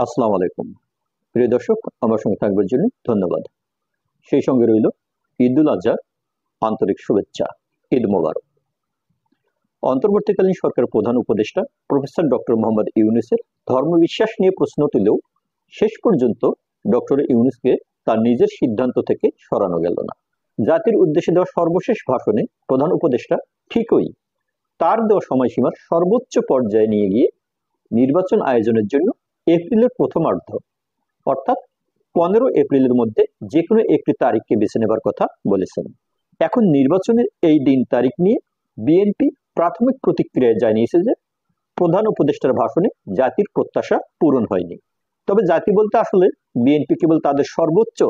আসসালামু আলাইকুম প্রিয় দর্শক, আমার সঙ্গে থাকবার জন্য ধন্যবাদ। সেই সঙ্গে রইল ঈদুল আজহার আন্তরিক শুভেচ্ছা। ঈদ মোবারক। অন্তর্বর্তীকালীন সরকারের প্রধান উপদেষ্টা প্রফেসর ডক্টর মোহাম্মদ ইউনূসের ধর্মবিশ্বাস নিয়ে প্রশ্ন তুলেও শেষ পর্যন্ত ডক্টর ইউনূসকে তার নিজের সিদ্ধান্ত থেকে সরানো গেল না। জাতির উদ্দেশ্যে দেওয়া সর্বশেষ ভাষণে প্রধান উপদেষ্টা ঠিকই তার দেওয়া সময়সীমার সর্বোচ্চ পর্যায়ে নিয়ে গিয়ে নির্বাচন আয়োজনের জন্য এপ্রিলের প্রথমার্ধ অর্থাৎ 15 এপ্রিলের মধ্যে যে কোনো একটি তারিখকে বেছে নেবার কথা বলেছেন। এখন নির্বাচনের এই দিন তারিখ নিয়ে বিএনপি প্রাথমিক প্রতিক্রিয়ায় জানিয়েছে যে প্রধান উপদেষ্টার ভাষণে জাতির প্রত্যাশা পূরণ হয়নি। তবে জাতি বলতে আসলে বিএনপি কেবল তাদের সর্বোচ্চ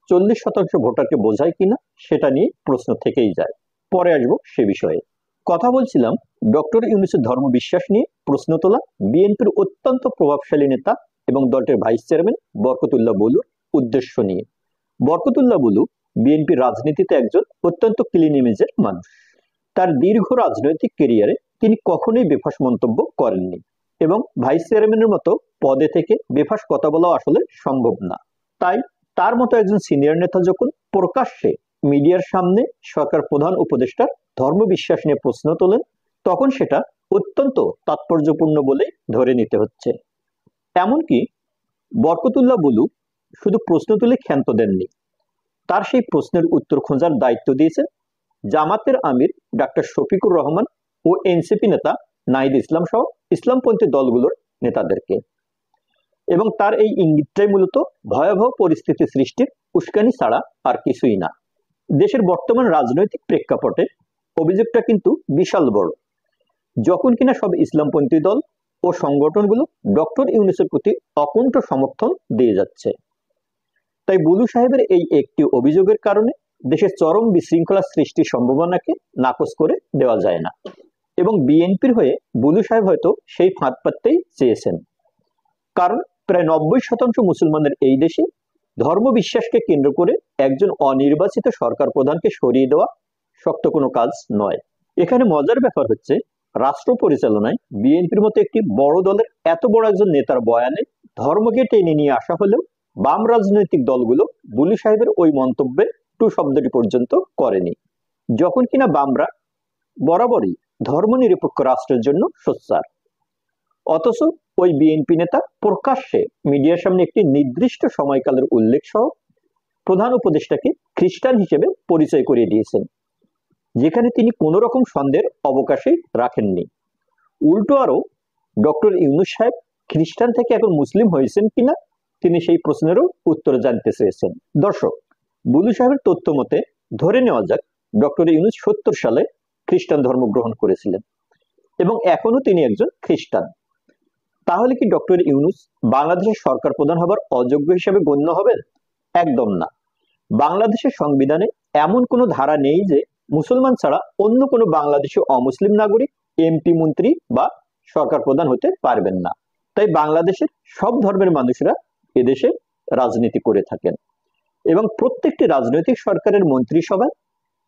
40% ভোটারকে বোঝায় কিনা সেটা নিয়ে প্রশ্ন থেকেই যায়। পরে আসবো সে বিষয়ে। কথা বলছিলাম ডক্টর ইউনূসের ধর্মবিশ্বাস নিয়ে প্রশ্ন তোলা বিএনপির অত্যন্ত প্রভাবশালী নেতা এবং দলটির ভাইস চেয়ারম্যান বরকতুল্লাহ বুলুর উদ্দেশ্য নিয়ে। বরকতুল্লাহ বুলু বিএনপির রাজনীতিতে একজন অত্যন্ত ক্লিন ইমেজের মানুষ। তার দীর্ঘ রাজনৈতিক ক্যারিয়ারে তিনি কখনোই বেফাস মন্তব্য করেননি এবং ভাইস চেয়ারম্যানের মতো পদে থেকে বেফাস কথা বলা আসলে সম্ভব না। তাই তার মতো একজন সিনিয়র নেতা যখন প্রকাশ্যে মিডিয়ার সামনে সরকার প্রধান উপদেষ্টার ধর্মবিশ্বাস নিয়ে প্রশ্ন তোলেন, তখন সেটা অত্যন্ত তাৎপর্যপূর্ণ বলে ধরে নিতে হচ্ছে। এমনকি বরকতুল্লাহ বুলু শুধু প্রশ্ন তুলে ক্ষান্ত দেননি, তার সেই প্রশ্নের উত্তর খোঁজার দায়িত্ব দিয়েছে জামাতের আমির ডাক্তার শফিকুর রহমান ও এনসিপি নেতা নাহিদ ইসলাম সহ ইসলামপন্থী দলগুলোর নেতাদেরকে। এবং তার এই ইঙ্গিতটাই মূলত ভয়াবহ পরিস্থিতি সৃষ্টির উস্কানি ছাড়া আর কিছুই না। দেশের বর্তমান রাজনৈতিক প্রেক্ষাপটে অভিযোগটা কিন্তু বিশাল বড়। যখন কিনা সব ইসলামপন্থী দল ও সংগঠনগুলো ডক্টর ইউনূসের প্রতি অকুণ্ঠ সমর্থন দিয়ে যাচ্ছে, তাই বুলু সাহেবের এই একটি অভিযোগের কারণে দেশের চরম বিশৃঙ্খলা সৃষ্টির সম্ভাবনাকে নাকচ করে দেওয়া যায় না। এবং বিএনপির হয়ে বুলু সাহেব হয়তো সেই ফাঁদ পাততেই চেয়েছেন, কারণ প্রায় 90% মুসলমানের এই দেশে ধর্মবিশ্বাসকে কেন্দ্র করে একজন অনির্বাচিত সরকার প্রধানকে সরিয়ে দেওয়া শক্ত কোনো কাজ নয়। এখানে মজার ব্যাপার হচ্ছে, রাষ্ট্র পরিচালনায় বিএনপির মতো একটি বড় দলের এত বড় একজন নেতার বয়ানে ধর্মকে টেনে নিয়ে আসা হলেও বাম রাজনৈতিক দলগুলো বুলু সাহেবের ওই মন্তব্যে টু শব্দটি পর্যন্ত করেনি, যখন কিনা বামরা বরাবরই ধর্মনিরপেক্ষ রাষ্ট্রের জন্য সোচ্চার। অথচ ওই বিএনপি নেতা প্রকাশ্যে মিডিয়ার সামনে একটি নির্দিষ্ট সময়কালের উল্লেখ সহ প্রধান উপদেষ্টাকে খ্রিস্টান হিসেবে পরিচয় করিয়ে দিয়েছেন, যেখানে তিনি কোনো রকম সন্দেহের অবকাশই রাখেননি। উল্টো আরো ডক্টর ইউনূস সাহেব খ্রিস্টান থেকে এখন মুসলিম হয়েছেন কিনা তিনি সেই প্রশ্নেরও উত্তর জানতে চেয়েছেন। দর্শক, বুলু সাহেবের তথ্য মতে ধরে নেওয়া যাক ডক্টর ইউনূস 70 সালে খ্রিস্টান ধর্ম গ্রহণ করেছিলেন এবং এখনো তিনি একজন খ্রিস্টান। তাহলে কি ডক্টর ইউনূস বাংলাদেশের সরকার প্রধান হবার অযোগ্য হিসেবে গণ্য হবেন? একদম না। বাংলাদেশের সংবিধানে এমন কোনো ধারা নেই যে মুসলমান ছাড়া অন্য কোনো বাংলাদেশি অমুসলিম নাগরিক এমপি, মন্ত্রী বা সরকার প্রধান হতে পারবেন না। তাই বাংলাদেশের সব ধর্মের মানুষরা এদেশে রাজনীতি করে থাকেন এবং প্রত্যেকটি রাজনৈতিক সরকারের মন্ত্রিসভায়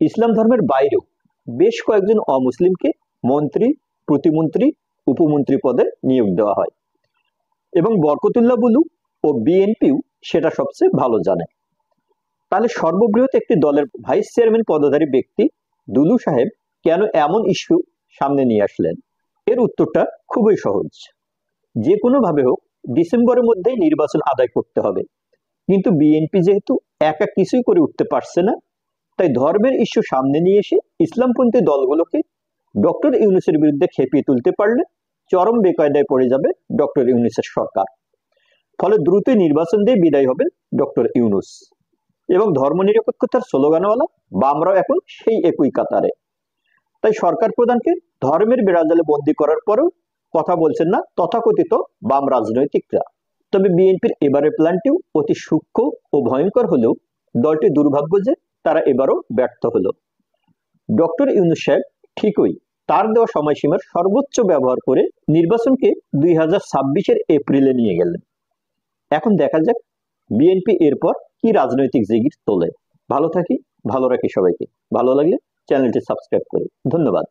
ইসলাম ধর্মের বাইরেও বেশ কয়েকজন অমুসলিমকে মন্ত্রী, প্রতিমন্ত্রী, উপমন্ত্রী পদে নিয়োগ দেওয়া হয় এবং বরকতুল্লাহ বুলু ও বিএনপিও সেটা সবচেয়ে ভালো জানে। তাহলে সর্ববৃহৎ একটি দলের ভাইস চেয়ারম্যান পদধারী ব্যক্তি দুলু সাহেব কেন এমন ইস্যু সামনে নিয়ে আসলেন? এর উত্তরটা খুবই সহজ। যে কোনো ভাবে হোক ডিসেম্বরের মধ্যেই নির্বাচন আদায় করতে হবে, কিন্তু বিএনপি যেহেতু একা কিছুই করে উঠতে পারছে না, তাই ধর্মের ইস্যু সামনে নিয়ে এসে ইসলামপন্থী দলগুলোকে ডক্টর ইউনূসের বিরুদ্ধে খেপিয়ে তুলতে পারলে চরম বেকায়দায় পড়ে যাবে ডক্টর ইউনূসের সরকার। ফলে দ্রুত নির্বাচন দিয়ে বিদায় হবেন ডক্টর ইউনূস এবং ধর্মনিরপেক্ষতার স্লোগানওয়ালা বামরাও এখন সেই একই কাতারে। তাই সরকার প্রধানকে ধর্মের বেড়াজালে বন্দী করার পরেও কথা বলছেন না তথাকথিত বাম রাজনৈতিকরা। তবে বিএনপির এবারের প্ল্যানটিও অতি সূক্ষ্ম ও ভয়ঙ্কর হলেও দলটি দুর্ভাগ্য যে তারা এবারও ব্যর্থ হলো। ডক্টর ইউনূস সাহেব ঠিকই তার দেওয়া সময়সীমার সর্বোচ্চ ব্যবহার করে নির্বাচনকে 2026-এর এপ্রিলে নিয়ে গেলেন। এখন দেখা যাক বিএনপি এরপর কি রাজনৈতিক জিগির তোলে। ভালো থাকি, ভালো রাখি সবাইকে। ভালো লাগলে চ্যানেলটি সাবস্ক্রাইব করি। ধন্যবাদ।